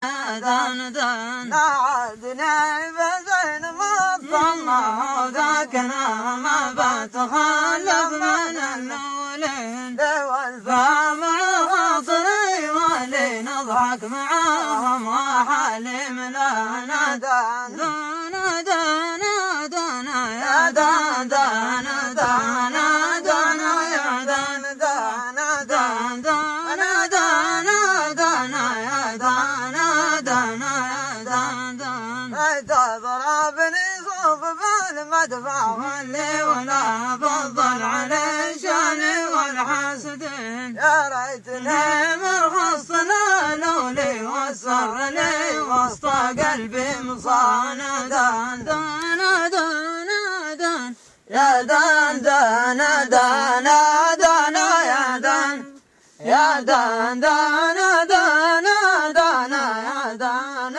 دان دان نعدنا بزين مصمى وذاكنا ما بتخلف من الأولين فمع خاطري والي نضحك معاهم وحليم لنا دان دان دان دان يا دان دان دان دان يا دان دان دان دان دان دان يا دان دان يا دان دان تضربني صوف بالمدفع واللي ولا فضل على شاني والحاسدين يا ريتني مرخص لولي وسر لي وسط قلبي مصانع دان دان دان دان يا دان دان دان دان يا دان يا دان دان دان دان يا دان